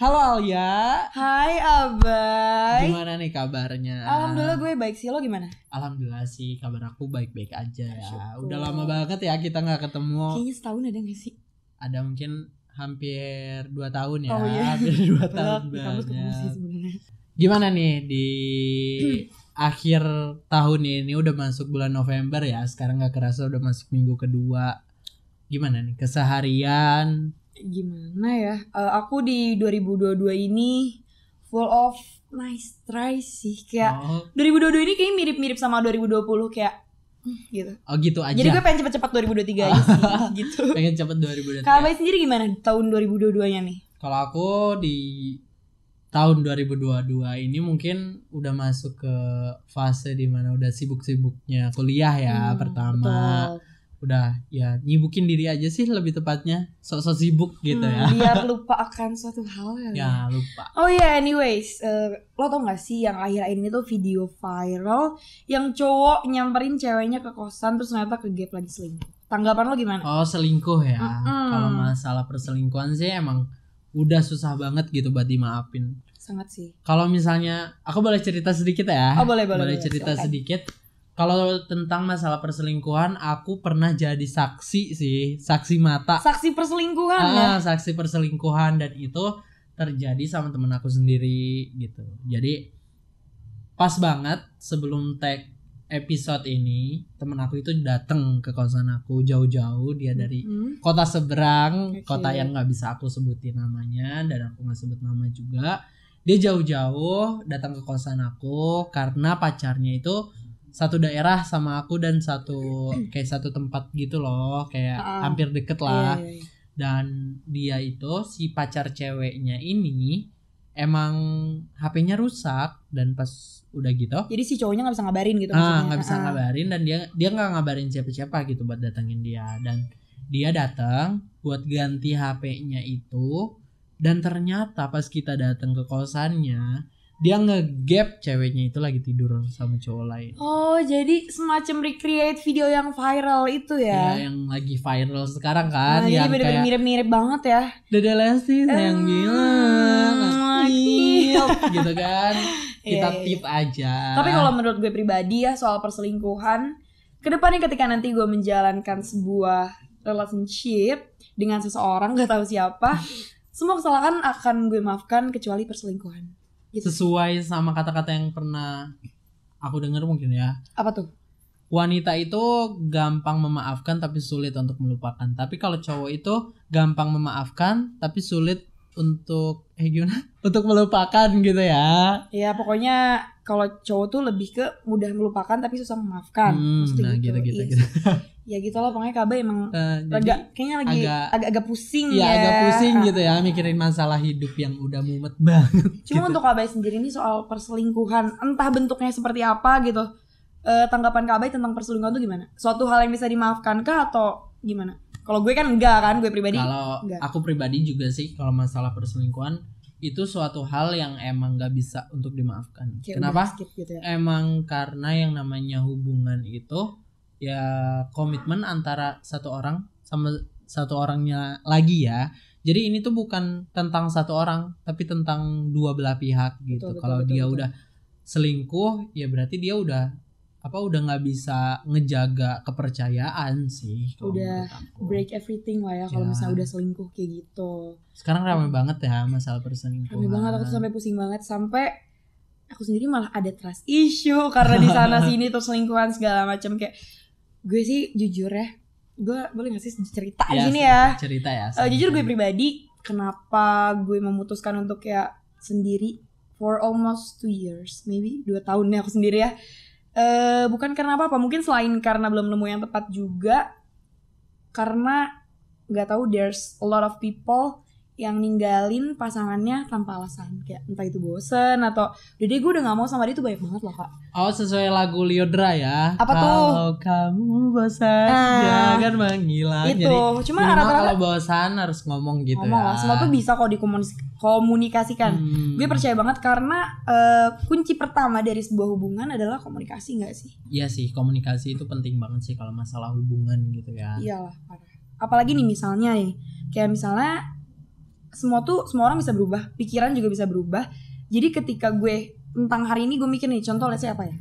Halo Alia. Hai Abay. Gimana nih kabarnya? Alhamdulillah gue baik sih, lo gimana? Alhamdulillah sih kabar aku baik-baik aja ya. Syukur. Udah lama banget ya kita gak ketemu. Kayaknya setahun ada gak sih? Ada mungkin hampir 2 tahun ya. Oh iya. Hampir 2 tahun Di kampus ketemu sih banget. sebenarnya. Gimana nih di akhir tahun ini udah masuk bulan November ya. Sekarang gak kerasa udah masuk minggu kedua. Gimana nih keseharian? Gimana ya? Aku di 2022 ini full of nice try sih. Kayak 2022 ini kayak mirip-mirip sama 2020 kayak gitu. Oh gitu aja. Jadi gue pengen cepet-cepet 2023 aja sih gitu. Pengen cepet 2023. Kak Abay sendiri gimana tahun 2022-nya nih? Kalau aku di tahun 2022 ini mungkin udah masuk ke fase dimana udah sibuk-sibuknya kuliah ya pertama. Betul. Udah ya nyibukin diri aja sih lebih tepatnya, sok-sok sibuk gitu ya. Biar lupa akan suatu hal ya. Ya lupa. Oh iya, anyways, lo tau gak sih yang akhir-akhir ini tuh video viral yang cowok nyamperin ceweknya ke kosan terus ternyata ke gap lagi selingkuh. Tanggapan lo gimana? Oh selingkuh ya. Kalau masalah perselingkuhan sih emang udah susah banget gitu buat dimaafin. Sangat sih. Kalau misalnya aku boleh cerita sedikit ya. Oh boleh. Cerita Silakan. sedikit. Kalau tentang masalah perselingkuhan, aku pernah jadi saksi mata. Saksi perselingkuhan ya? Saksi perselingkuhan, dan itu terjadi sama temen aku sendiri gitu. Jadi pas banget sebelum tag episode ini, temen aku itu datang ke kosan aku jauh-jauh, dia dari kota seberang, kota yang nggak bisa aku sebutin namanya dan aku nggak sebut nama juga. Dia jauh-jauh datang ke kosan aku karena pacarnya itu satu daerah sama aku dan satu tempat gitu loh, kayak hampir deket lah. Iya. Dan dia itu si pacar ceweknya ini emang HP-nya rusak dan pas udah gitu. Jadi si cowoknya nggak bisa ngabarin gitu maksudnya? Nggak bisa ngabarin dan dia nggak ngabarin siapa-siapa gitu buat datangin dia, dan dia datang buat ganti HP-nya itu, dan ternyata pas kita datang ke kosannya dia nge-gap ceweknya itu lagi tidur sama cowok lain. Oh, jadi semacam recreate video yang viral itu ya? Ya, yang lagi viral sekarang kan. Jadi yang bener-bener kayak mirip-mirip banget ya. Dede Lesti sayang bilang gitu kan. Kita Iya. tip aja. Tapi kalau menurut gue pribadi ya soal perselingkuhan, kedepannya ketika nanti gue menjalankan sebuah relationship dengan seseorang gak tahu siapa, semua kesalahan akan gue maafkan kecuali perselingkuhan. Gitu. Sesuai sama kata-kata yang pernah aku dengar mungkin ya. Apa tuh? Wanita itu gampang memaafkan tapi sulit untuk melupakan. Tapi kalau cowok itu gampang memaafkan tapi sulit untuk gimana? Untuk melupakan gitu ya. Ya pokoknya kalau cowok tuh lebih ke mudah melupakan tapi susah memaafkan. Nah gitu. Ya gitu lah, pokoknya Kak Abay emang kayaknya lagi agak pusing ya. Iya agak pusing gitu ya, mikirin masalah hidup yang udah mumet banget. Cuma gitu. untuk Kak Abay sendiri nih soal perselingkuhan, entah bentuknya seperti apa gitu, tanggapan Kak Abay tentang perselingkuhan tuh gimana? Suatu hal yang bisa dimaafkan kah atau gimana? Kalau gue kan enggak kan, gue pribadi. Kalau aku pribadi juga sih, kalau masalah perselingkuhan itu suatu hal yang emang gak bisa untuk dimaafkan. Kayak kenapa? Gitu ya. Emang karena yang namanya hubungan itu ya komitmen antara satu orang sama satu orangnya lagi ya. Jadi ini tuh bukan tentang satu orang tapi tentang dua belah pihak gitu. Kalau dia udah selingkuh ya berarti dia udah nggak bisa ngejaga kepercayaan sih. Udah break everything lah ya kalau misalnya udah selingkuh kayak gitu. Sekarang ramai banget ya masalah perselingkuhan. Ramai banget, aku tuh sampai pusing banget, sampai aku sendiri malah ada trust issue karena di sana sini tuh selingkuhan segala macam. Kayak gue sih jujur ya, gue boleh gak sih cerita di sini ya? Cerita ya. Jujur gue pribadi, kenapa gue memutuskan untuk kayak sendiri for almost 2 years, maybe 2 tahun nih aku sendiri ya. Bukan karena apa-apa, mungkin selain karena belum nemu yang tepat juga, karena nggak tahu there's a lot of people yang ninggalin pasangannya tanpa alasan, kayak entah itu bosen atau udah deh gue udah nggak mau sama dia, tuh banyak banget loh Kak. Oh sesuai lagu Lyodra ya. Apa tuh? Kalau kamu bosan jangan menghilang. Itu jadi cuma rata-rata kalau bosan harus ngomong gitu ya. Semua tuh bisa kok dikomunikasikan. Gue percaya banget karena kunci pertama dari sebuah hubungan adalah komunikasi, nggak sih? Iya sih, komunikasi itu penting banget sih kalau masalah hubungan gitu ya. Iyalah parah. Apalagi nih misalnya nih, kayak misalnya semua orang bisa berubah, pikiran juga bisa berubah. Jadi ketika gue tentang hari ini gue mikir nih, contoh let's say apa ya,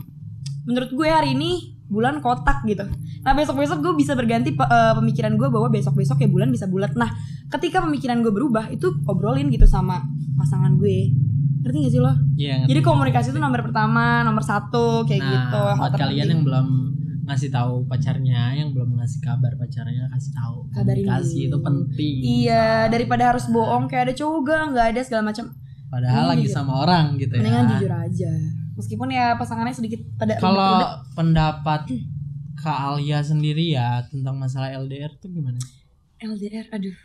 menurut gue hari ini bulan kotak gitu. Nah besok-besok gue bisa berganti pemikiran gue bahwa besok-besok ya bulan bisa bulat. Nah ketika pemikiran gue berubah, itu obrolin gitu sama pasangan gue. Ngerti gak sih lo? Iya, Jadi komunikasi itu nomor pertama, nomor satu kayak gitu. Buat kalian yang belum ngasih tahu pacarnya, yang belum ngasih kabar pacarnya, kasih tahu. Komunikasi itu penting. Iya, daripada harus bohong kayak ada cowok nggak ada segala macam. Padahal lagi sama orang gitu ya. Mendingan jujur aja. Meskipun ya pasangannya sedikit pada. Kalau pendapat Kak Alia sendiri ya tentang masalah LDR tuh gimana? LDR, aduh,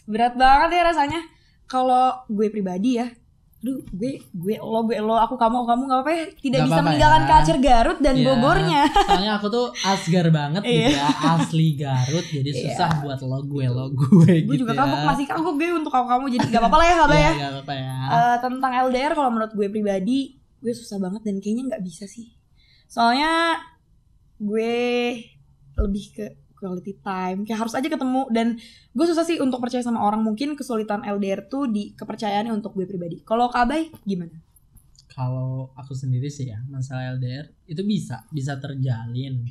berat banget ya rasanya. Kalau gue pribadi ya, aduh, gue lo, aku kamu nggak apa-apa ya. Tidak bisa meninggalkan culture Garut dan Bogornya. Soalnya aku tuh Asgar banget gitu ya, asli Garut, jadi susah buat lo gue Gue gitu juga ya. kagok, masih kagok gue untuk kamu jadi nggak apa-apa lah ya, Haba ya. Nggak apa-apa ya. Tentang LDR kalau menurut gue pribadi, gue susah banget dan kayaknya nggak bisa sih. Soalnya gue lebih ke quality time, kayak harus aja ketemu, dan gue susah sih untuk percaya sama orang. Mungkin kesulitan LDR tuh di kepercayaannya untuk gue pribadi. Kalau Kak Bay gimana? Kalau aku sendiri sih ya, masalah LDR itu bisa terjalin,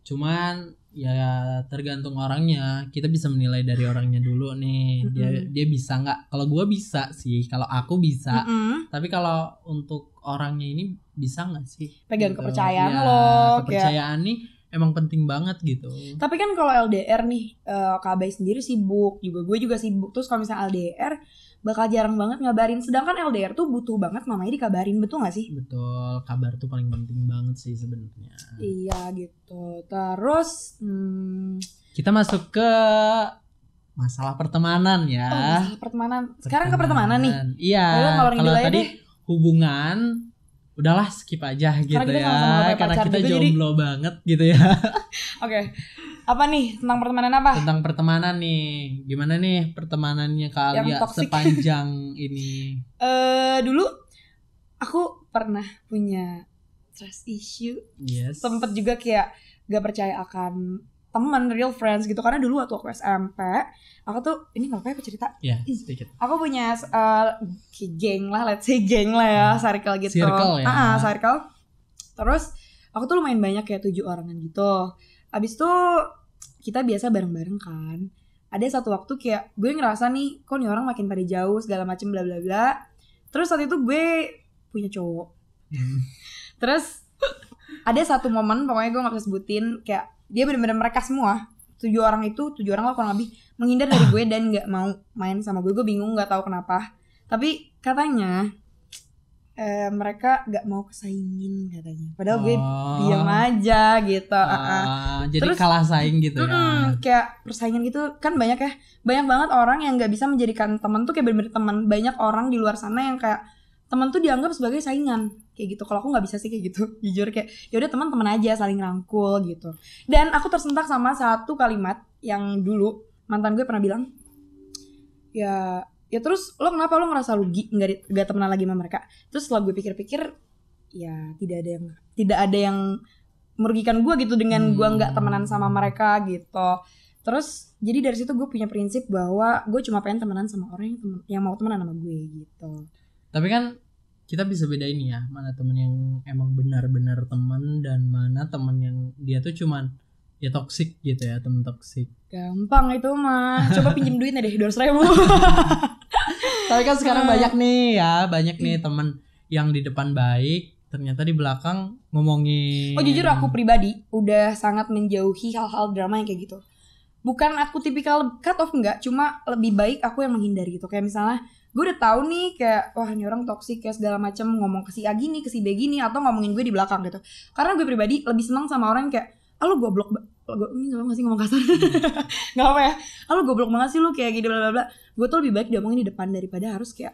cuman ya tergantung orangnya. Kita bisa menilai dari orangnya dulu nih. Dia bisa nggak? Kalau gue bisa sih, kalau aku bisa. Tapi kalau untuk orangnya ini bisa nggak sih? Pegang gitu. kepercayaan ya, lo. Kepercayaan nih emang penting banget gitu. Tapi kan kalau LDR nih, Kak Bay sendiri sibuk, juga gue juga sibuk. Terus kalau misalnya LDR bakal jarang banget ngabarin. Sedangkan LDR tuh butuh banget namanya dikabarin, betul gak sih? Betul, kabar tuh paling penting banget sih sebenarnya. Iya gitu. Terus kita masuk ke masalah pertemanan ya. Masalah pertemanan. Sekarang ke pertemanan nih. Iya. Kalau tadi hubungan udahlah skip aja gitu ya. Karena kita jomblo banget gitu ya. Oke. Apa nih tentang pertemanan apa? Tentang pertemanan nih. Gimana nih pertemanannya Kak Alia sepanjang ini? Dulu aku pernah punya trust issue. Yes. Sempet juga kayak gak percaya akan teman, real friends gitu. Karena dulu waktu aku SMP, aku tuh, ini gak apa-apa cerita? Ya, sedikit. Aku punya geng lah, let's say geng lah ya, circle gitu. Circle ya. Circle. Terus aku tuh lumayan banyak kayak 7 orangan gitu. Abis itu kita biasa bareng-bareng kan. Ada satu waktu kayak gue ngerasa nih, kok nih orang makin pada jauh segala macem bla bla bla. Terus saat itu gue punya cowok. Terus ada satu momen, pokoknya gue gak bisa sebutin, kayak dia bener-bener mereka semua 7 orang lah kurang lebih menghindar dari gue dan gak mau main sama gue. Gue bingung, gak tahu kenapa. Tapi katanya mereka gak mau kesaingin katanya. Padahal gue diam aja gitu. Jadi terus, kalah saing gitu ya. Kayak persaingan gitu kan banyak ya. Banyak banget orang yang gak bisa menjadikan teman tuh kayak bener-bener teman. Banyak orang di luar sana yang kayak teman tuh dianggap sebagai saingan kayak gitu. Kalau aku nggak bisa sih kayak gitu, jujur kayak ya udah teman-teman aja saling rangkul gitu. Dan aku tersentak sama satu kalimat yang dulu mantan gue pernah bilang, ya terus lo kenapa lo ngerasa rugi nggak temenan lagi sama mereka. Terus setelah gue pikir-pikir, ya tidak ada yang merugikan gue gitu dengan gue nggak temenan sama mereka gitu. Terus jadi dari situ gue punya prinsip bahwa gue cuma pengen temenan sama orang yang mau temenan sama gue gitu. Tapi kan kita bisa bedain ya, mana temen yang emang benar-benar teman dan mana temen yang dia tuh cuman ya toksik gitu ya, temen toksik. Gampang itu mah, coba pinjem duitnya deh 200.000. Tapi kan sekarang banyak nih temen yang di depan baik, ternyata di belakang ngomongin. Oh jujur aku pribadi udah sangat menjauhi hal-hal drama yang kayak gitu. Bukan aku tipikal cut off, enggak, cuma lebih baik aku yang menghindari gitu. Kayak misalnya gue udah tahu nih kayak wah ini orang toksik kayak segala macam, ngomong ke si A gini, ke si B gini, atau ngomongin gue di belakang gitu. Karena gue pribadi lebih senang sama orang kayak lu goblok ini gak sih ngomong kasar. Gak apa ya, lu goblok banget sih lu kayak gini bla bla bla. Gue tuh lebih baik diomongin di depan daripada harus kayak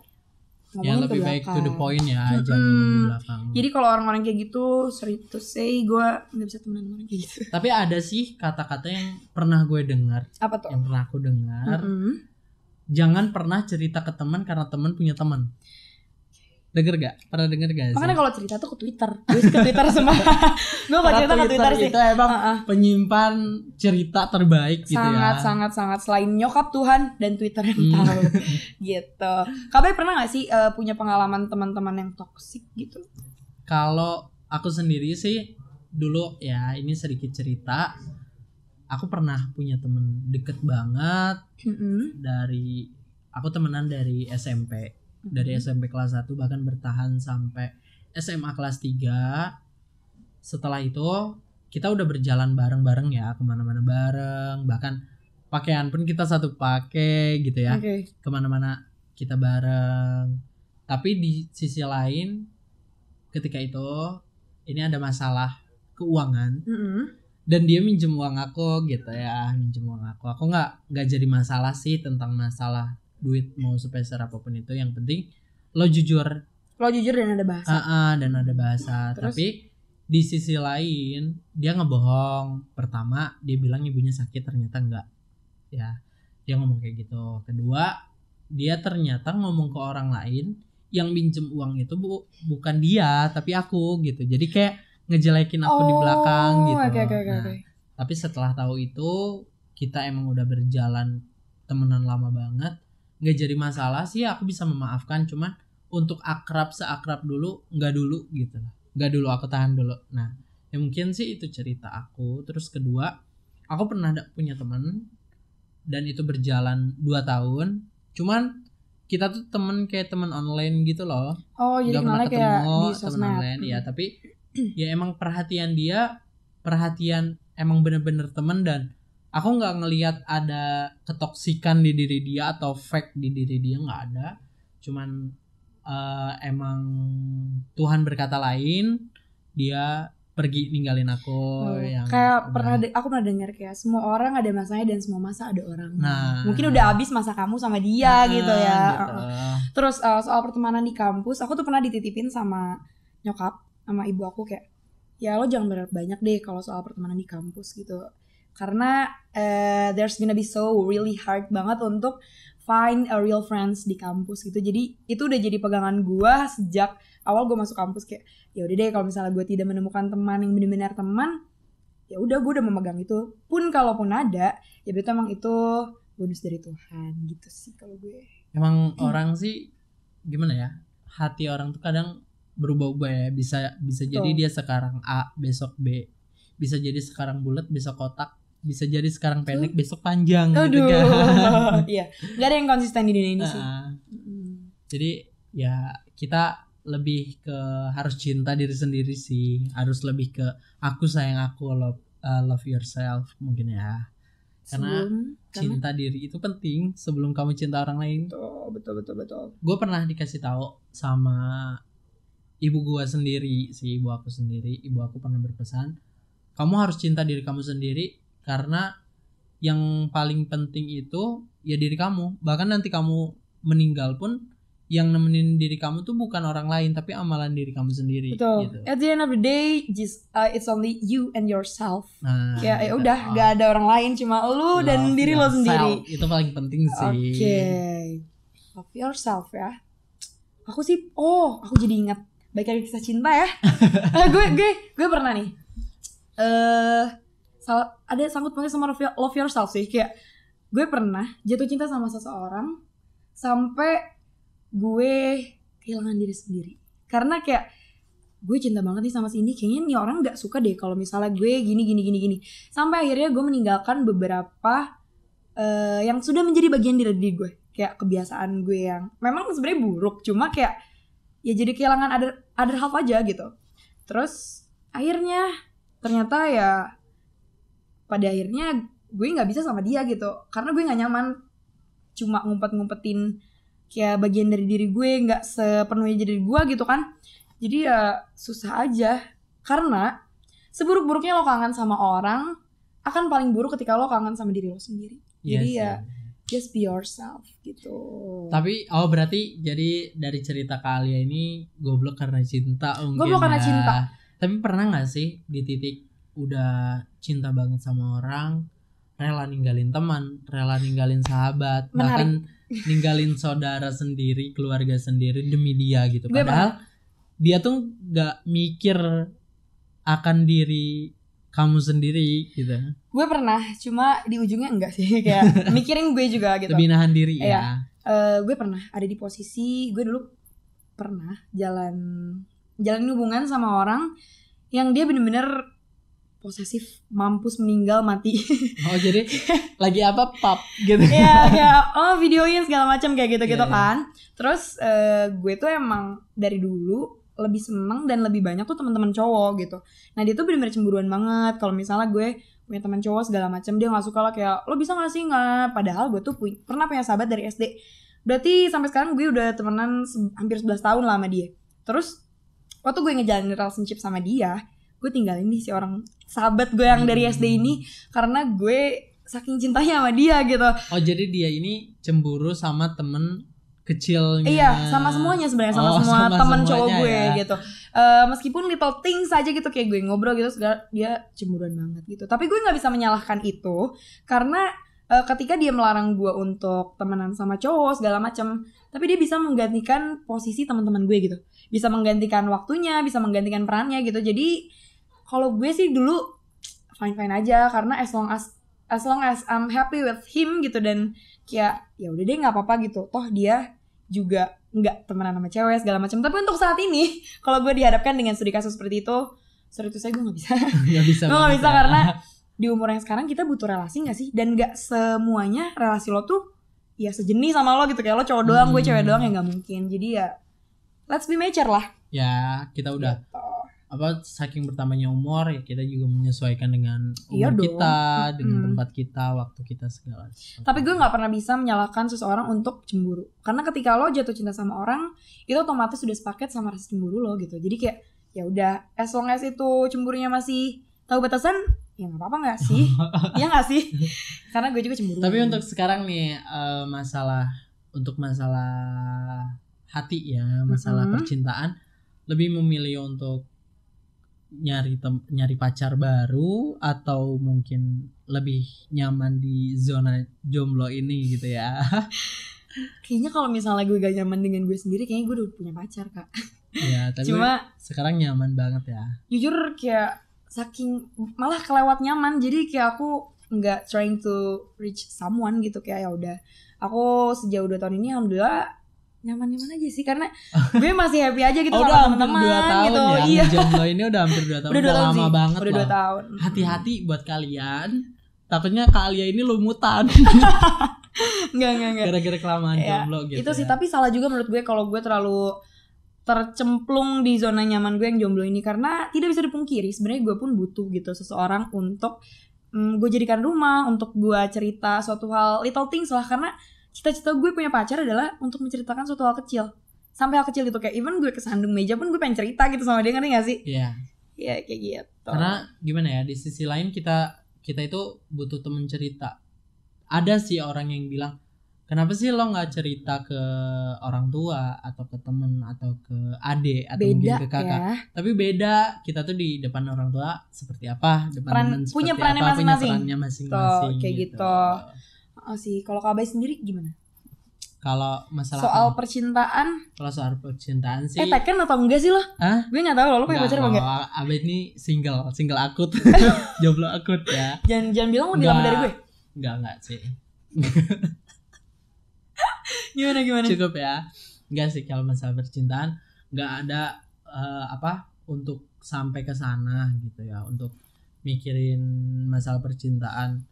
ngomongin lebih ke belakang. Baik to the point ya, jangan ngomong di belakang. Jadi kalau orang-orang kayak gitu, sorry to say, gue nggak bisa temenan sama orang kayak gitu. Tapi ada sih kata-kata yang pernah gue dengar. Apa tuh? Yang pernah aku dengar. Jangan pernah cerita ke teman karena teman punya teman. Denger gak? Pernah denger gak sih? Makanya kalau cerita tuh ke Twitter. Gue ke Twitter semua. Gue kalau cerita ke Twitter sih. Itu emang penyimpan cerita terbaik gitu ya. Sangat. Selain nyokap Tuhan dan Twitter yang tahu. Gitu. Kabe pernah gak sih punya pengalaman teman-teman yang toksik gitu? Kalau aku sendiri sih dulu ya, ini sedikit cerita. Aku pernah punya temen deket banget. Aku temenan dari SMP. Dari SMP kelas 1 bahkan bertahan sampai SMA kelas 3. Setelah itu kita udah berjalan bareng-bareng ya, kemana-mana bareng. Bahkan pakaian pun kita satu pakai gitu ya. Kemana-mana kita bareng. Tapi di sisi lain ketika itu ini ada masalah keuangan. Dan dia minjem uang aku gitu ya, aku nggak jadi masalah sih tentang masalah duit mau sebesar apapun itu. Yang penting lo jujur dan ada bahasa. Dan ada bahasa. Terus? Tapi di sisi lain dia ngebohong. Pertama dia bilang ibunya sakit, ternyata enggak ya, dia ngomong kayak gitu. Kedua dia ternyata ngomong ke orang lain yang minjem uang itu bukan dia tapi aku gitu. Jadi kayak ngejelekin aku di belakang gitu. Okay. Tapi setelah tahu itu kita emang udah berjalan temenan lama banget, nggak jadi masalah sih, aku bisa memaafkan. Cuman untuk seakrab dulu nggak dulu gitu, nggak dulu, aku tahan dulu. Nah ya mungkin sih itu cerita aku. Terus kedua, aku pernah punya teman dan itu berjalan 2 tahun. Cuman kita tuh kayak teman online gitu loh. Jadi kenalnya kayak di teman sosmed online ya. Tapi ya emang perhatian emang bener-bener teman. Dan aku nggak ngelihat ada ketoksikan di diri dia atau fake di diri dia, nggak ada. Cuman emang Tuhan berkata lain, dia pergi ninggalin aku. Yang kayak aku pernah dengar kayak semua orang ada masanya dan semua masa ada orang. Nah, mungkin udah habis masa kamu sama dia gitu ya. Gitu. Terus soal pertemanan di kampus, aku tuh pernah dititipin sama nyokap sama ibu aku kayak, ya lo jangan berharap banyak deh kalau soal pertemanan di kampus gitu. Karena there's gonna be so really hard banget untuk find a real friends di kampus gitu. Jadi itu udah jadi pegangan gue sejak awal gue masuk kampus, kayak ya udah deh kalau misalnya gue tidak menemukan teman yang benar-benar teman, ya udah gue udah memegang itu. Pun kalaupun ada, ya berarti emang itu bonus dari Tuhan gitu sih kalau gue. Emang orang sih gimana ya? Hati orang tuh kadang berubah-ubah ya. Bisa jadi dia sekarang A, besok B. Bisa jadi sekarang bulat, besok kotak. Bisa jadi sekarang pendek, besok panjang. Gitu kan. Iya, gak ada yang konsisten di dunia ini sih. Jadi ya kita lebih ke harus cinta diri sendiri sih. Harus lebih ke aku sayang aku, love yourself mungkin ya. Karena cinta diri itu penting sebelum kamu cinta orang lain. Betul. Gue pernah dikasih tahu sama ibu gue sendiri sih, ibu aku sendiri. Ibu aku pernah berpesan, kamu harus cinta diri kamu sendiri. Karena yang paling penting itu ya diri kamu. Bahkan nanti kamu meninggal pun yang nemenin diri kamu tuh bukan orang lain, tapi amalan diri kamu sendiri. Betul. Gitu. At the end of the day, just it's only you and yourself. Nah, ya udah, gak ada orang lain, cuma lu dan diri lo sendiri. Itu paling penting sih. Love yourself ya. Aku sih, aku jadi ingat baik lagi kisah cinta ya. gue pernah nih. Ada sangkut pautnya sama love yourself sih. Kayak gue pernah jatuh cinta sama seseorang sampai gue kehilangan diri sendiri. Karena kayak gue cinta banget nih sama si ini, kayaknya nih orang gak suka deh kalau misalnya gue gini. Sampai akhirnya gue meninggalkan beberapa yang sudah menjadi bagian dari diri gue. Kayak kebiasaan gue yang memang sebenarnya buruk, cuma kayak ya jadi kehilangan other half aja gitu. Terus akhirnya ternyata ya pada akhirnya gue gak bisa sama dia gitu. Karena gue gak nyaman cuma ngumpet-ngumpetin kayak bagian dari diri gue, gak sepenuhnya jadi gue gitu kan. Jadi ya susah aja. Karena seburuk-buruknya lo kangen sama orang, akan paling buruk ketika lo kangen sama diri lo sendiri. Jadi ya just be yourself gitu. Tapi berarti jadi dari cerita Kaalia ini goblok karena cinta mungkin. Goblok karena cinta. Tapi pernah gak sih di titik udah cinta banget sama orang, rela ninggalin teman, rela ninggalin sahabat, Menarik. bahkan ninggalin saudara sendiri, keluarga sendiri demi dia gitu. Gue Padahal dia tuh nggak mikir akan diri kamu sendiri gitu. Gue pernah, cuma di ujungnya enggak sih, kayak mikirin gue juga gitu. Lebih nahan diri Iya. ya. Gue pernah ada di posisi gue dulu pernah jalan hubungan sama orang yang dia bener-bener posesif, mampus meninggal mati. Oh jadi lagi apa pub gitu. Iya kayak videoin segala macam kayak gitu-gitu Iya, iya. kan. Terus gue tuh emang dari dulu lebih seneng dan lebih banyak tuh teman-teman cowok gitu. Nah dia tuh bener-bener cemburuan banget kalau misalnya gue punya teman cowok segala macam, dia nggak suka lah kayak lo bisa nggak sih nggak. Padahal gue tuh pernah punya sahabat dari SD. Berarti sampai sekarang gue udah temenan hampir 11 tahun lah sama dia. Terus waktu gue ngejalanin relationship sama dia, gue tinggalin nih si orang sahabat gue yang dari SD ini karena gue saking cintanya sama dia gitu. Oh jadi dia ini cemburu sama temen kecilnya. Iya, sama semuanya sebenarnya, sama semua sama teman semuanya cowok gue ya. gitu. Meskipun little things aja gitu kayak gue ngobrol gitu, dia cemburuan banget gitu. Tapi gue nggak bisa menyalahkan itu karena ketika dia melarang gue untuk temenan sama cowok segala macam, tapi dia bisa menggantikan posisi teman-teman gue gitu, bisa menggantikan waktunya, bisa menggantikan perannya gitu. Jadi kalau gue sih dulu fine aja karena as long as I'm happy with him gitu, dan kayak ya udah deh nggak apa-apa gitu, toh dia juga nggak temenan sama cewek segala macam. Tapi untuk saat ini kalau gue dihadapkan dengan studi kasus seperti itu, sorry tuh saya gue nggak bisa. Nggak bisa. Gue nggak banget bisa ya. karena di umur yang sekarang kita butuh relasi nggak sih? Dan nggak semuanya relasi lo tuh ya sejenis sama lo gitu, kayak lo cowok doang, gue cewek doang, ya nggak mungkin. Jadi ya let's be mature lah. Ya kita udah Gitu. apa saking bertambahnya umur ya kita juga menyesuaikan dengan Iya umur dong. kita, dengan tempat kita, waktu kita segala. Tapi gue nggak pernah bisa menyalahkan seseorang untuk cemburu, karena ketika lo jatuh cinta sama orang itu otomatis sudah sepaket sama rasa cemburu lo gitu. Jadi kayak ya udah, as long as itu cemburunya masih tahu batasan, ya nggak apa-apa nggak sih? Iya nggak sih? Karena gue juga cemburu. Tapi untuk sekarang nih masalah hati ya, masalah percintaan, lebih memilih untuk nyari pacar baru atau mungkin lebih nyaman di zona jomblo ini gitu ya. Kayaknya kalau misalnya gue gak nyaman dengan gue sendiri, kayaknya gue udah punya pacar kak. Ya tapi Cuma sekarang nyaman banget ya. jujur kayak saking malah kelewat nyaman, jadi kayak aku nggak trying to reach someone gitu. Kayak ya udah, aku sejauh 2 tahun ini alhamdulillah nyaman-nyaman aja sih, karena gue masih happy aja gitu udah sama hampir 2 teman-teman tahun gitu. ya. Iya. Jomblo ini udah hampir 2 tahun. Udah 2 tahun lama sih. banget Udah 2 loh. tahun. Hati-hati buat kalian. Takutnya kalian ini lumutan. Enggak. Gara-gara kelamaan Ya, jomblo gitu. itu sih, ya. tapi salah juga menurut gue kalau gue terlalu tercemplung di zona nyaman gue yang jomblo ini, karena tidak bisa dipungkiri sebenarnya gue pun butuh gitu seseorang untuk gue jadikan rumah, untuk gue cerita suatu hal, little things lah. Karena cita-cita gue punya pacar adalah untuk menceritakan suatu hal kecil, sampai hal kecil itu kayak even gue kesandung meja pun gue pengen cerita gitu sama dia, ngerti gak sih? Iya. Ya kayak gitu. Karena gimana ya, di sisi lain kita itu butuh temen cerita. Ada sih orang yang bilang, kenapa sih lo nggak cerita ke orang tua atau ke temen atau ke adik atau mungkin beda ke kakak? ya. Tapi beda, kita tuh di depan orang tua seperti apa, depan temen Punya seperti perannya apa, masing-masing. punya perannya masing-masing. Tuh, kayak gitu. Sih kalau Kak Bay sendiri gimana? Kalau masalah Soal percintaan, kalau soal percintaan sih, Tekken atau enggak sih lo? Hah? Gue nggak tahu lo punya pacar apa enggak? Abed ini single akut, jomblo akut ya. Jangan bilang lebih lama dari gue. Enggak sih. Gimana? Cukup ya. Enggak sih, kalau masalah percintaan enggak ada untuk sampai ke sana gitu ya, untuk mikirin masalah percintaan.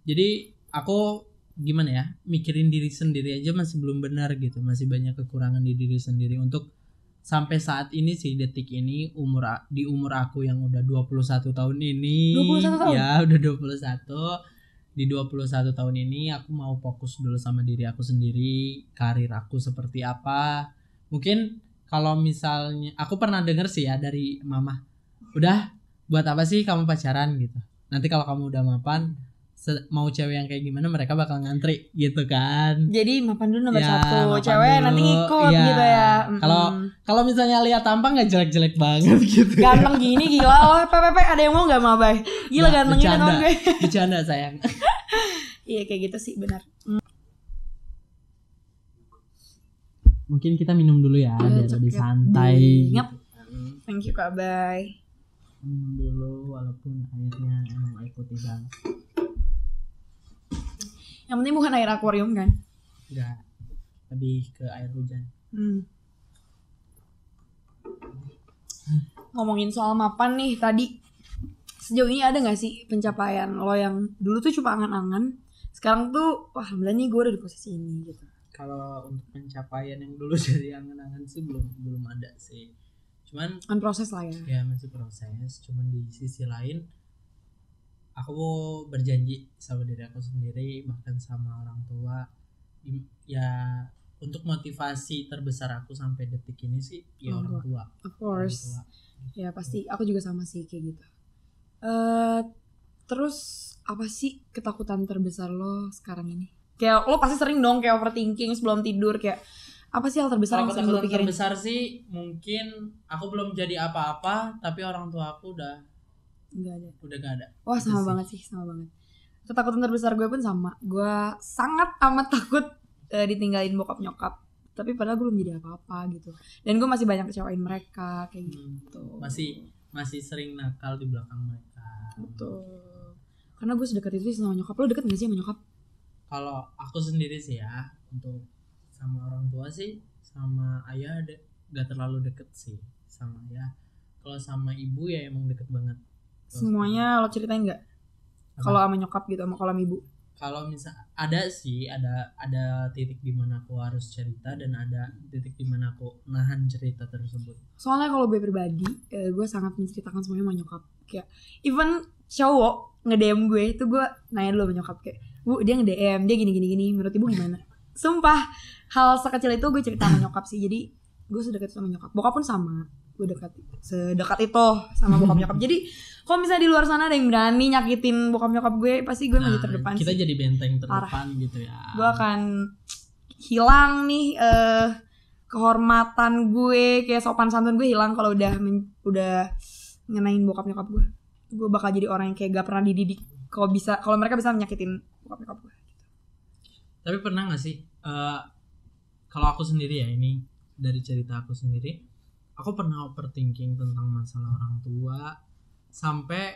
Jadi aku gimana ya, mikirin diri sendiri aja masih belum benar gitu, masih banyak kekurangan di diri sendiri untuk sampai saat ini sih, detik ini, di umur aku yang udah 21 tahun ini. 21 tahun? Ya udah 21. Di 21 tahun ini aku mau fokus dulu sama diri aku sendiri, karir aku seperti apa. Mungkin kalau misalnya aku pernah denger sih ya dari mama, udah buat apa sih kamu pacaran gitu, nanti kalau kamu udah mapan mau cewek yang kayak gimana mereka bakal ngantri gitu kan. Jadi mapan dulu nomor Ya, 1, mapan cewek dulu. nanti ngikut Iya. gitu ya. Kalau misalnya lihat tampang nggak jelek-jelek banget gitu. Ganteng gini gila loh, PPP ada yang mau nggak sama Bay? Gila Nggak, ganteng ini teman gue. Bercanda sayang. Iya kayak gitu sih, benar. mungkin kita minum dulu ya biar lebih santai. Yep. Thank you Kak Bay. Minum dulu walaupun airnya emang air putih banget. Yang penting bukan air akuarium kan? Enggak, lebih ke air hujan. Ngomongin soal mapan nih tadi, sejauh ini ada gak sih pencapaian lo yang dulu tuh cuma angan-angan, sekarang tuh wah alhamdulillah nih gue udah di posisi ini gitu? Kalau untuk pencapaian yang dulu jadi angan-angan sih belum ada sih. Cuman Kan proses lah ya. Ya masih proses. Cuman di sisi lain aku berjanji sama diri aku sendiri bahkan sama orang tua ya untuk motivasi terbesar aku sampai detik ini sih ya orang tua. Of course. Ya pasti aku juga sama sih kayak gitu. Terus apa sih ketakutan terbesar lo sekarang ini? Kayak lo pasti sering dong kayak overthinking sebelum tidur, kayak apa sih hal terbesar yang sering lo pikirin? Terbesar sih mungkin aku belum jadi apa-apa tapi orang tua aku udah gak ada. Wah sama banget sih, sama banget. Ketakutan terbesar gue pun sama. Gue sangat amat takut ditinggalin bokap nyokap. Tapi padahal gue belum jadi apa-apa gitu. Dan gue masih banyak kecewain mereka kayak gitu. Masih sering nakal di belakang mereka. Betul. Karena gue sedekat itu sama nyokap. Lo deket gak sih sama nyokap? Kalau aku sendiri sih ya, untuk sama orang tua sih, sama ayah gak terlalu deket sih sama ayah. Kalau sama ibu ya emang deket banget. Semuanya lo ceritain nggak? Kalau sama nyokap gitu, sama kalau sama ibu? Kalau misal ada sih, ada titik di mana aku harus cerita dan ada titik di mana aku nahan cerita tersebut. Soalnya kalau gue pribadi, gue sangat menceritakan semuanya sama nyokap. Kayak even cowok nge-DM gue itu gue nanya dulu sama nyokap kayak, "Bu, dia nge-DM, dia gini, menurut ibu gimana?" Sumpah, hal sekecil itu gue cerita sama nyokap sih. Jadi gue sedekat sama nyokap. Bokap pun sama. Gue sedekat itu sama bokap nyokap. Jadi kalau misalnya di luar sana ada yang berani nyakitin bokap nyokap gue, pasti gue maju terdepan. Kita sih. jadi benteng terdepan gitu ya. Gue akan hilang nih kehormatan gue, kayak sopan santun gue hilang kalau udah ngenain bokap nyokap gue. Gue bakal jadi orang yang kayak gak pernah dididik kalau mereka bisa menyakitin bokap nyokap gue. Tapi pernah gak sih kalau aku sendiri ya, ini dari cerita aku sendiri, aku pernah overthinking tentang masalah orang tua sampai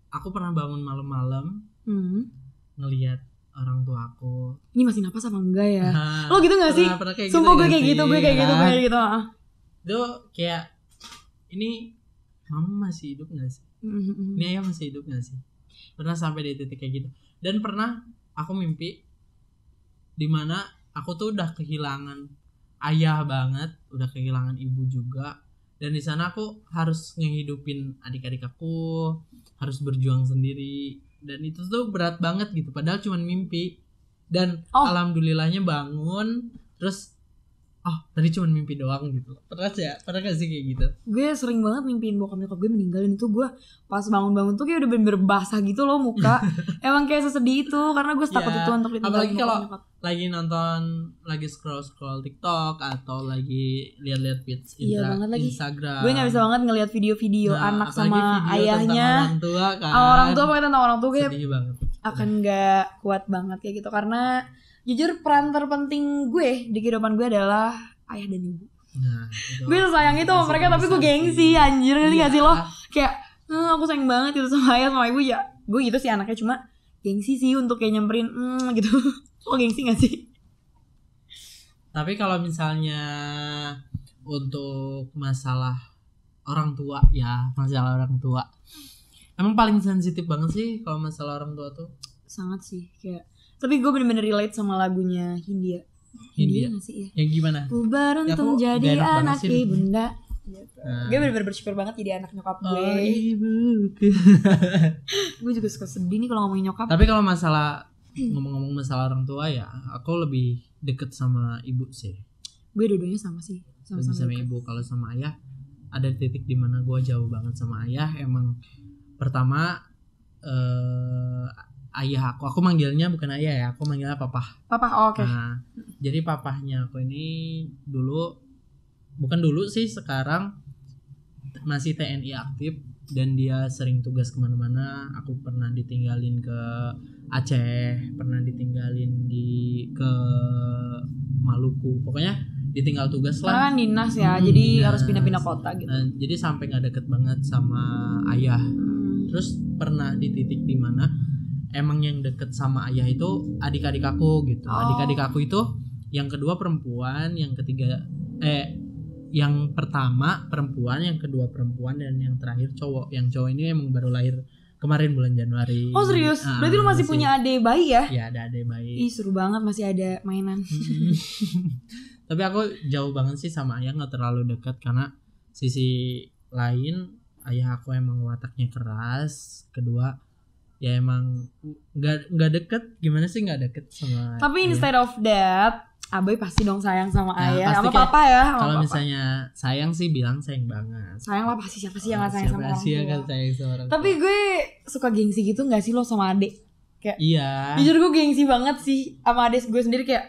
aku pernah bangun malam-malam ngelihat orang tua aku. Ini masih napas apa enggak ya? Lo gitu gak sih? Sumpah gue kayak gitu, gue kayak gitu. Itu kayak ini mama masih hidup gak sih? Ini ayah masih hidup gak sih? Pernah sampai di titik kayak gitu. Dan pernah aku mimpi dimana aku tuh udah kehilangan ayah banget, udah kehilangan ibu juga, dan di sana aku harus ngehidupin adik-adik aku, harus berjuang sendiri, dan itu tuh berat banget gitu. Padahal cuma mimpi, dan alhamdulillahnya bangun, terus tadi cuma mimpi doang gitu. Pernah gak sih kayak gitu? Gue sering banget mimpiin bokap nyokap gue meninggal, dan itu gue pas bangun-bangun tuh kayak udah bener-bener basah gitu loh muka. Emang kayak sesedih itu karena gue takut itu untuk ditinggalin. Apalagi kalau lagi nonton, lagi scroll TikTok atau lagi lihat-lihat feeds Instagram. Gue nggak bisa banget ngelihat video-video anak sama video ayahnya. Orang tua kan. Orang tua pokoknya tentang orang tua kayak sedih banget. Akan nggak kuat banget kayak gitu karena jujur peran terpenting gue di kehidupan gue adalah ayah dan ibu. Nah, gue sayang itu sama mereka tapi gue gengsi anjir, ngerti gak sih lo? Kayak aku sayang banget itu sama ayah sama ibu ya. Gue gitu sih anaknya, cuma gengsi sih untuk kayak nyamperin gitu. Lo gengsi gak sih? Tapi kalau misalnya untuk masalah orang tua ya, masalah orang tua emang paling sensitif banget sih kalau masalah orang tua tuh. Sangat sih kayak. Tapi gue bener-bener relate sama lagunya Hindia gak sih ya? Yang gimana? Ku beruntung jadi anak ibunda. Gue bener-bener bersyukur banget jadi anak nyokap gue. Gue juga suka sedih nih kalau ngomongin nyokap. Tapi kalau masalah ngomong-ngomong masalah orang tua ya, aku lebih deket sama ibu sih. Gue dua-duanya sama sih. Sama ibu. Kalau sama ayah ada titik di mana gue jauh banget sama ayah. Emang pertama ayah aku manggilnya bukan ayah ya, aku manggilnya papa. Oke. Nah, jadi papahnya aku ini bukan dulu sih, sekarang masih TNI aktif dan dia sering tugas kemana-mana. Aku pernah ditinggalin ke Aceh, pernah ditinggalin ke Maluku. Pokoknya ditinggal tugas Karena lah. kan dinas ya, jadi Dinas. harus pindah-pindah kota gitu. Nah, jadi sampai nggak deket banget sama ayah. Terus pernah di titik dimana emang yang deket sama ayah itu adik-adik aku gitu. Oh. Adik-adik aku itu yang kedua perempuan, yang ketiga yang pertama perempuan, yang kedua perempuan, dan yang terakhir cowok. Yang cowok ini emang baru lahir kemarin bulan Januari. Oh serius? Berarti lu masih punya adik bayi ya? Ya, ada adik bayi. Ih seru banget, masih ada mainan. Tapi aku jauh banget sih sama ayah, nggak terlalu dekat karena sisi lain ayah aku emang wataknya keras. Kedua ya emang nggak deket. Gimana sih nggak deket sama Tapi ayah. instead of that, Abai pasti dong sayang sama Nah, ayah, pasti sama kayak papa ya, sama Kalau papa. misalnya sayang sih bilang sayang banget. Sayang lah pasti, siapa sih yang gak sayang sama orang Siapa sih yang tua. nggak sayang sama orang Tapi tua? gue suka gengsi gitu gak sih lo sama adik? Kayak Iya. jujur gue gengsi banget sih sama adik gue sendiri, kayak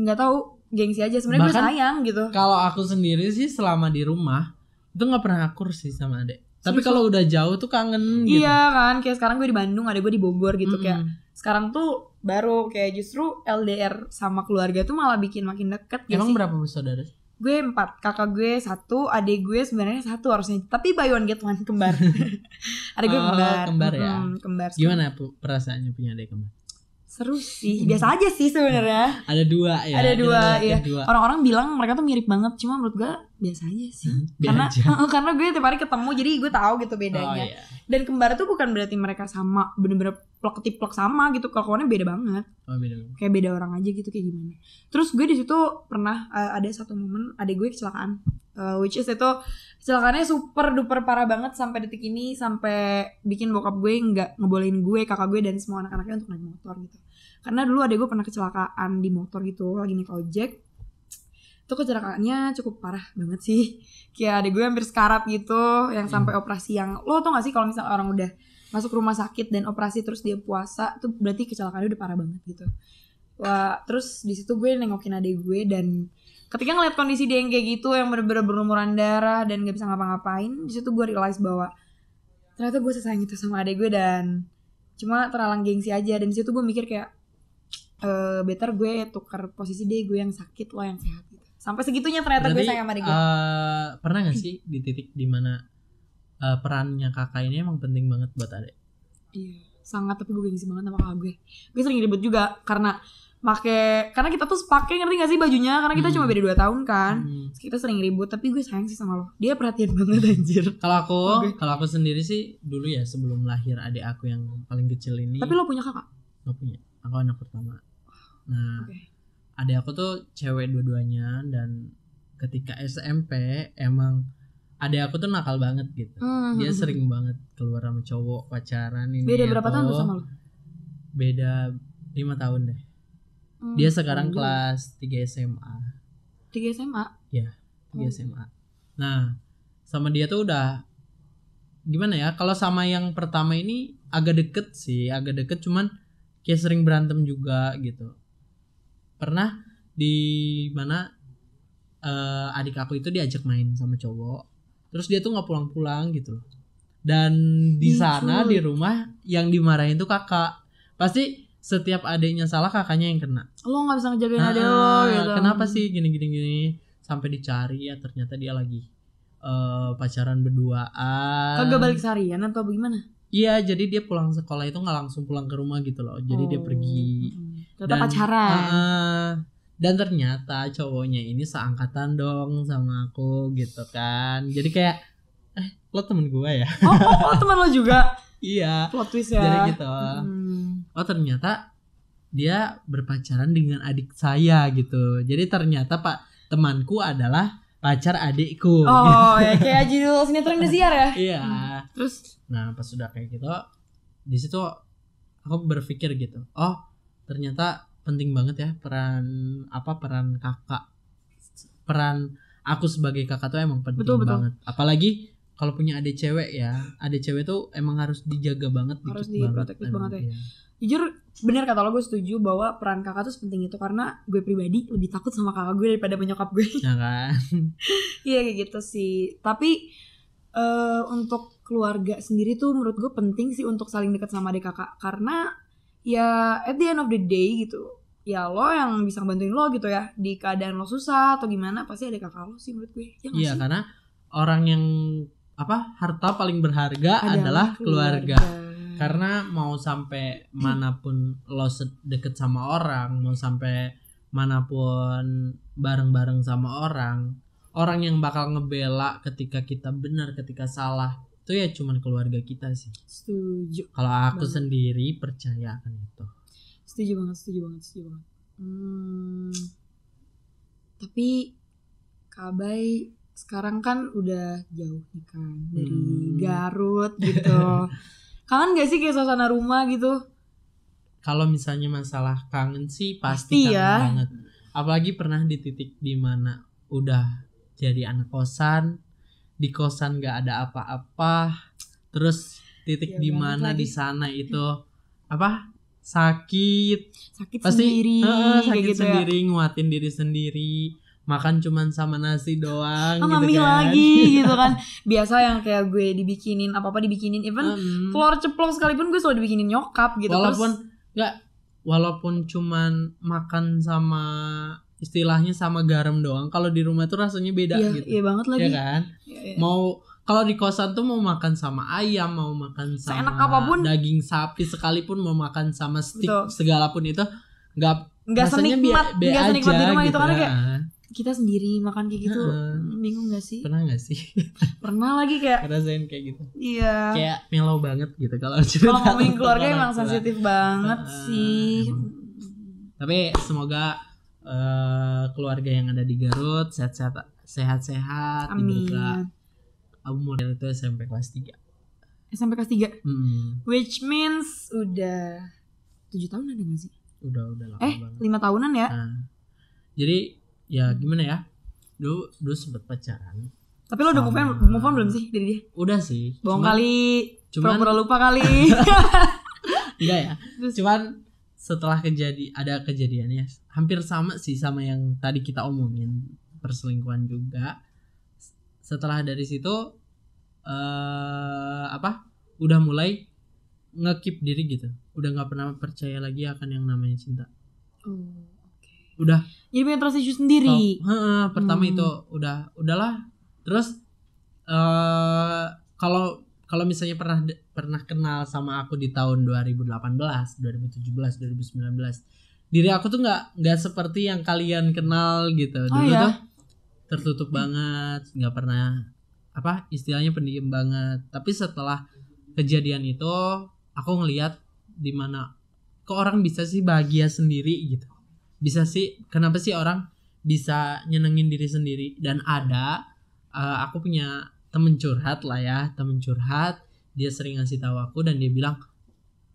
nggak tahu, gengsi aja sebenarnya. Gue Bahkan sayang gitu. Kalau aku sendiri sih selama di rumah itu nggak pernah akur sih sama adek. Tapi Serius? kalau udah jauh tuh kangen gitu. Iya kan, kayak sekarang gue di Bandung, adek gue di Bogor gitu. Kayak Mm-mm. sekarang tuh baru kayak justru LDR sama keluarga tuh malah bikin makin deket gitu Emang sih. berapa bersaudara? Gue 4, kakak gue 1, adik gue sebenarnya 1 harusnya, tapi buy one get one, kembar. Adik gue Oh, kembar. kembar ya? Kembar. Gimana perasaannya punya adik kembar? Seru sih, biasa aja sih sebenarnya. Ada dua ya. Ada dua, Ada iya. dua. Orang-orang bilang mereka tuh mirip banget, cuma menurut gue biasa aja sih. Biar aja. Karena gue tiap hari ketemu, jadi gue tahu gitu Oh bedanya. iya. Dan kembar tuh bukan berarti mereka sama, bener-bener plek-ketiplek sama gitu. Kelakuannya beda banget. Oh beda. Kayak beda orang aja gitu, kayak gimana. Terus gue di situ pernah ada satu momen adik gue kecelakaan, which is itu kecelakaannya super duper parah banget sampai detik ini, sampai bikin bokap gue nggak ngebolehin gue, kakak gue dan semua anak-anaknya untuk naik motor gitu. Karena dulu adik gue pernah kecelakaan di motor gitu, lagi naik ojek. Itu kecelakaannya cukup parah banget sih. Kayak adik gue hampir sekarat gitu, yang sampai operasi yang, lo tau gak sih kalau misalnya orang udah masuk rumah sakit dan operasi terus dia puasa, tuh berarti kecelakaannya udah parah banget gitu. Wah, terus di situ gue nengokin adik gue, dan ketika ngeliat kondisi dia yang kayak gitu, yang bener-bener berlumuran darah dan gak bisa ngapa-ngapain, di situ gue realize bahwa ternyata gue sesayang itu sama adik gue, dan cuma terhalang gengsi aja. Dan di situ gue mikir kayak better gue tukar posisi dia, gue yang sakit, lo yang sehat gitu. Sampai segitunya ternyata gue sayang sama adik gue. Pernah gak sih di titik dimana perannya kakak ini emang penting banget buat adek? Iya, sangat. Tapi gue gengsi banget sama kakak gue. Gue sering ribut juga karena karena kita tuh pakai, ngerti gak sih bajunya, karena kita cuma beda 2 tahun kan. Terus kita sering ribut, tapi gue sayang sih sama lo. Dia perhatian banget anjir. Kalau aku sendiri sih dulu ya, sebelum lahir adik aku yang paling kecil ini. Tapi lo punya kakak? Gak punya. Aku anak pertama. Nah, Oke. adik aku tuh cewek dua-duanya, dan ketika SMP emang adik aku tuh nakal banget gitu. Dia sering banget keluar sama cowok, pacaran ini. Beda berapa tahun tuh sama lo? Beda 5 tahun deh. Dia sekarang kelas 3 SMA. 3 SMA? Ya, 3 SMA. Nah, sama dia tuh udah gimana ya? Kalau sama yang pertama ini agak deket, cuman kayak sering berantem juga gitu. Pernah di mana adik aku itu diajak main sama cowok, terus dia tuh nggak pulang-pulang gitu. Dan di sana di rumah yang dimarahin tuh kakak. Pasti setiap adiknya salah, kakaknya yang kena. Lo nggak bisa ngejagain adik lo gitu. Kenapa sih gini sampai dicari, ya ternyata dia lagi pacaran berduaan. Kagak balik seharian atau bagaimana? Iya, jadi dia pulang sekolah itu nggak langsung pulang ke rumah gitu loh. Jadi dia pergi. Tetap pacaran. Dan ternyata cowoknya ini seangkatan dong sama aku gitu kan. Jadi kayak lo temen gue ya? Oh teman lo juga? Iya. Plot twist ya. Jadi gitu. Oh ternyata dia berpacaran dengan adik saya gitu. Jadi ternyata temanku adalah pacar adikku. Oh ya, kayak judul sinetron Indosiar ya. Iya. Terus? Nah pas sudah kayak gitu, di situ aku berpikir gitu. Oh ternyata penting banget ya peran kakak. Peran aku sebagai kakak tuh emang penting banget. Apalagi kalau punya adik cewek ya. Adik cewek tuh emang harus dijaga banget. Harus diprotektif banget ya. Iya. Jujur bener kata lo, gue setuju bahwa peran kakak tuh sepenting itu. Karena gue pribadi lebih takut sama kakak gue daripada menyokap gue. Ya kan. Iya kayak gitu sih. Tapi untuk keluarga sendiri tuh menurut gue penting sih untuk saling dekat sama adik kakak. Karena ya at the end of the day gitu, ya lo yang bisa ngebantuin lo gitu ya di keadaan lo susah atau gimana, pasti ada kakak lo sih menurut gue. Ya nggak Iya, sih? karena orang yang harta paling berharga adalah keluarga. Karena mau sampai manapun lo deket sama orang, mau sampai manapun bareng-bareng sama orang yang bakal ngebela ketika kita benar, ketika salah, itu ya cuman keluarga kita sih. Setuju. Kalau aku Banget. sendiri percaya akan itu. Setuju banget. Tapi Kak Abai sekarang kan udah jauh nih kan dari Garut gitu. Kangen gak sih kayak suasana rumah gitu? Kalau misalnya masalah kangen sih pasti kangen ya. banget. Apalagi pernah di titik dimana udah jadi anak kosan, di kosan gak ada apa-apa, terus titik Ya dimana banget di lagi. sana itu sakit pasti sendiri sakit kayak gitu sendiri, nguatin diri sendiri, makan cuman sama nasi doang gitu mami kan. lagi gitu kan. Biasa yang kayak gue dibikinin apa-apa dibikinin, even telur ceplok sekalipun gue selalu dibikinin nyokap gitu. Walaupun cuman makan sama istilahnya sama garam doang, kalau di rumah tuh rasanya beda gitu. Iya banget lagi. Ya kan? Ya. Mau kalau di kosan tuh mau makan sama ayam, mau makan sama seenak apapun, daging sapi sekalipun, mau makan sama steak segala pun itu nggak senikmat di rumah gitu karena kayak Nah, kita sendiri makan kayak gitu. Bingung gak sih? Pernah gak sih? Pernah lagi kayak ngerasain kayak gitu. Iya. Kayak mellow banget gitu kalau ngomongin keluarga emang sensitif banget sih. Tapi semoga keluarga yang ada di Garut sehat-sehat. Amin. Aku model itu SMP kelas 3. SMP kelas 3. Which means udah 7 tahun ada gak sih? Udah lama banget. 5 tahunan ya. Nah, jadi ya gimana ya? Dulu sempet pacaran. Tapi lo udah move on belum sih dari dia? Udah sih. Bohong kali. Pura-pura lupa kali. Enggak ya. Cuman setelah ada kejadiannya hampir sama sih sama yang tadi kita omongin, perselingkuhan juga. Setelah dari situ udah mulai nge-keep diri gitu. Udah enggak pernah percaya lagi akan yang namanya cinta. Okay. Udah. Jadi punya trust issue sendiri. Pertama itu udahlah. Terus kalau misalnya pernah kenal sama aku di tahun 2018, 2017, 2019, diri aku tuh nggak seperti yang kalian kenal gitu. Dulu tuh tertutup banget, nggak pernah istilahnya pendiam banget. Tapi setelah kejadian itu aku ngelihat di mana kok orang bisa sih bahagia sendiri gitu. Bisa sih, kenapa sih orang bisa nyenengin diri sendiri. Dan aku punya temen curhat, dia sering ngasih tahu aku dan dia bilang,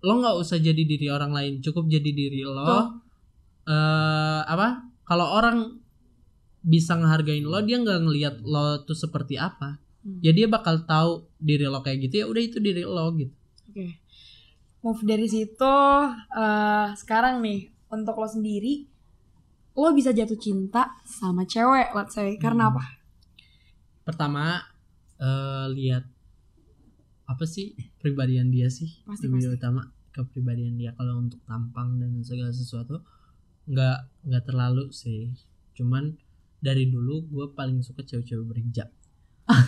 lo nggak usah jadi diri orang lain, cukup jadi diri lo. Kalau orang bisa ngehargain lo, dia nggak ngelihat lo tuh seperti apa, ya dia bakal tahu diri lo kayak gitu, ya udah itu diri lo gitu. Oke. Move dari situ, sekarang nih untuk lo sendiri, lo bisa jatuh cinta sama cewek, let's say, karena apa? Pertama, lihat apa sih pribadian dia sih. Lebih utama kepribadian dia. Kalau untuk tampang dan segala sesuatu nggak terlalu sih. Cuman dari dulu gue paling suka cewek-cewek berhijab.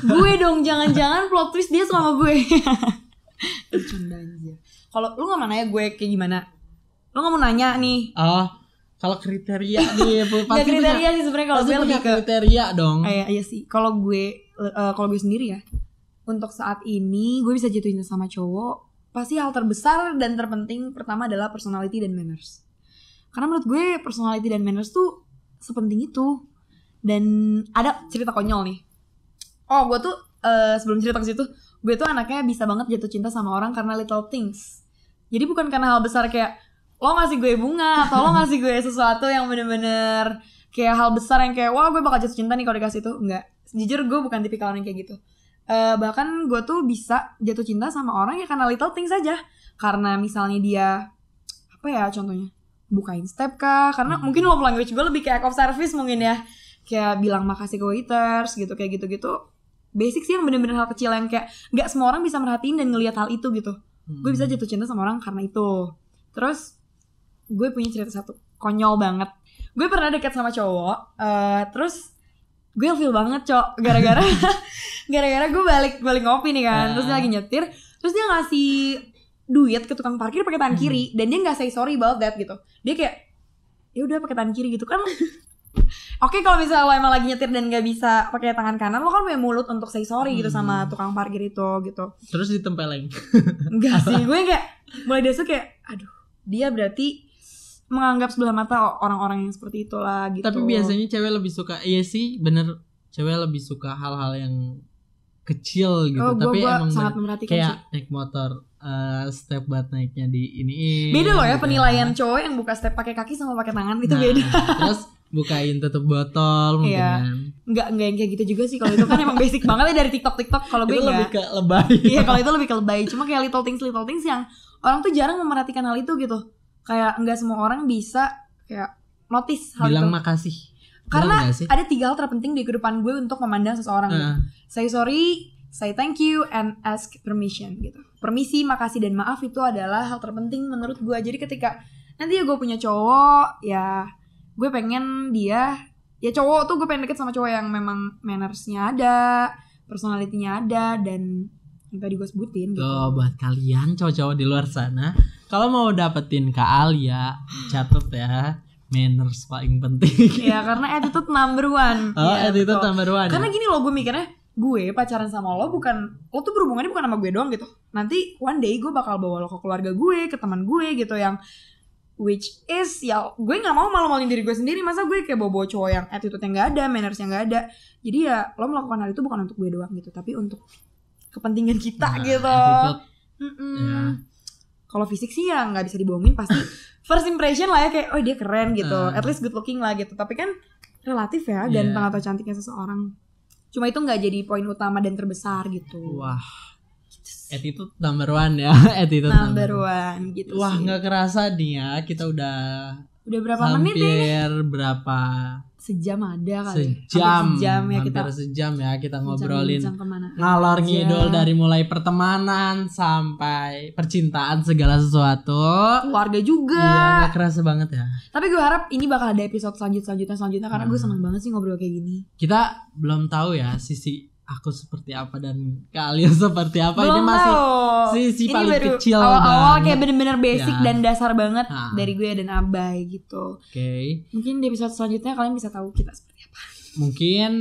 Gue dong, jangan-jangan plot twist dia sama gue. Bercanda aja. Kalau lu nggak mau nanya gue kayak gimana? Lu nggak mau nanya nih? Kalau kriteria nih pasti kriteria sih sebenarnya. Kalau gue lebih ke kriteria dong. Iya sih. Kalau gue sendiri ya, untuk saat ini gue bisa jatuh cinta sama cowok. Pasti hal terbesar dan terpenting pertama adalah personality dan manners. Karena menurut gue personality dan manners tuh sepenting itu. Dan ada cerita konyol nih. Gue tuh sebelum cerita ke situ, gue tuh anaknya bisa banget jatuh cinta sama orang karena little things. Jadi bukan karena hal besar kayak lo ngasih gue bunga atau lo ngasih gue sesuatu yang bener-bener kayak hal besar yang kayak wah gue bakal jatuh cinta nih kalau dikasih itu. Enggak. Jujur gue bukan tipikal orang yang kayak gitu. Bahkan gue tuh bisa jatuh cinta sama orang ya karena little things aja. Karena misalnya dia contohnya bukain step kah, karena mungkin love language gue lebih kayak act of service mungkin ya, kayak bilang makasih ke waiters gitu, kayak gitu-gitu. Basic sih yang bener-bener hal kecil yang kayak gak semua orang bisa merhatiin dan ngelihat hal itu gitu. Gue bisa jatuh cinta sama orang karena itu. Terus gue punya cerita satu. konyol banget. Gue pernah deket sama cowok, terus gue feel banget cok, gara-gara gue balik ngopi nih kan, terus dia lagi nyetir, terus dia ngasih duit ke tukang parkir pakai tangan kiri, dan dia nggak say sorry about that gitu. Dia kayak ya udah pakai tangan kiri gitu kan. Oke, kalau misalnya lo emang lagi nyetir dan gak bisa pakai tangan kanan, lo kan punya mulut untuk say sorry gitu sama tukang parkir itu gitu. Terus ditempeleng. Enggak sih, gue kayak mulai dari situ kayak aduh, dia berarti menganggap sebelah mata orang-orang yang seperti itulah gitu. Tapi biasanya cewek lebih suka, iya sih bener, cewek lebih suka hal-hal yang kecil gitu. Tapi gua emang sangat memperhatikan kayak sih. naik motor, step buat naiknya di ini. Beda loh ya gitu penilaian cowok yang buka step pakai kaki sama pakai tangan itu beda. Terus bukain tutup botol mungkin Iya. kan. Enggak yang kayak gitu juga sih, kalau itu kan emang basic banget ya dari TikTok. Kalau gue Itu lebih enggak. ke lebay. Iya, kalau itu lebih ke lebay. Cuma kayak little things yang orang tuh jarang memperhatikan hal itu gitu. Kayak enggak semua orang bisa kayak notice hal Bilang itu. makasih. Karena Bilang nggak sih? ada 3 hal terpenting di kehidupan gue untuk memandang seseorang gitu. Say sorry, say thank you, and ask permission gitu. Permisi, makasih, dan maaf itu adalah hal terpenting menurut gue. Jadi ketika nanti ya gue punya cowok, ya gue pengen dia, ya cowok tuh gue pengen deket sama cowok yang memang mannersnya ada, personality-nya ada, dan yang tadi gue sebutin gitu. Tuh buat kalian cowok-cowok di luar sana, kalau mau dapetin Kak Alia, catat ya, manners paling penting. Ya karena attitude number 1. Oh, ya, attitude betul. number 1. Karena gini loh, gue mikirnya gue pacaran sama lo lo tuh berhubungannya bukan sama gue doang gitu. Nanti one day gue bakal bawa lo ke keluarga gue, ke teman gue gitu, yang which is ya gue nggak mau malu-maluin diri gue sendiri. Masa gue kayak bawa cowok yang attitude yang nggak ada, manners yang nggak ada. Jadi ya lo melakukan hal itu bukan untuk gue doang gitu, tapi untuk kepentingan kita gitu. Attitude, ya. Kalau fisik sih ya nggak bisa dibohongin, pasti first impression lah ya, kayak oh dia keren gitu, at least good looking lah gitu. Tapi kan relatif ya, ganteng atau cantiknya seseorang. Cuma itu nggak jadi poin utama dan terbesar gitu. Wah, attitude number 1 ya. Attitude number 1 gitu. Wah, sih. nggak kerasa nih ya, kita udah berapa menit nih? hampir berapa? Sejam ada kali. Sejam ya hampir kita. sejam ya kita ngobrolin Kemana ngalor aja. ngidul dari mulai pertemanan sampai percintaan segala sesuatu. Keluarga juga. Iya, nggak kerasa banget ya. Tapi gue harap ini bakal ada episode selanjutnya karena gue seneng banget sih ngobrol kayak gini. Kita belum tahu ya sisi aku seperti apa dan kalian seperti apa. Belum ini masih tahu. sisi Ini paling baru kecil awal-awal banget. kayak bener-bener basic Ya. dan dasar banget Nah. dari gue dan Abai gitu. Oke. Mungkin di episode selanjutnya kalian bisa tahu kita seperti apa. Mungkin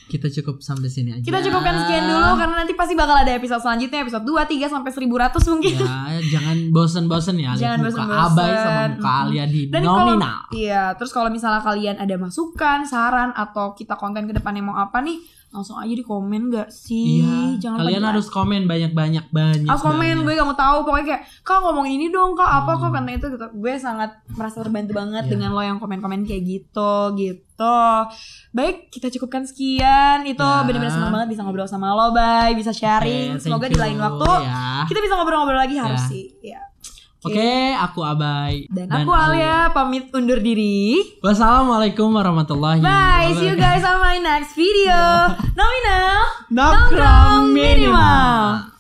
kita cukup sampai sini aja. Kita cukupkan sekian dulu karena nanti pasti bakal ada episode selanjutnya, episode 2, 3 sampai 1100 mungkin. Ya, jangan bosen-bosen ya. Jangan lihat muka bosen-bosen. Abai sama muka Alia di Dan nominal. Iya, terus kalau misalnya kalian ada masukan, saran, atau kita konten ke depannya mau apa nih, langsung aja di komen gak sih? Iya, Jangan kalian lupa harus komen banyak-banyak. harus komen, gue gak mau tahu. Pokoknya kayak, Kak ngomongin ini dong Kak, apa kok Hmm. konten itu gitu. Gue sangat merasa terbantu banget Iya. dengan lo yang komen-komen kayak gitu. Baik, kita cukupkan sekian. Itu Ya. bener-bener senang banget bisa ngobrol sama lo, Bay. Bisa sharing. Oke, Semoga thank di lain you, waktu ya. kita bisa ngobrol-ngobrol lagi, harus Ya. sih. Ya. Oke, aku Abai Dan aku Alia pamit undur diri. Wassalamualaikum warahmatullahi Bye, see you guys on my next video. Nominal Nongkrong minimal.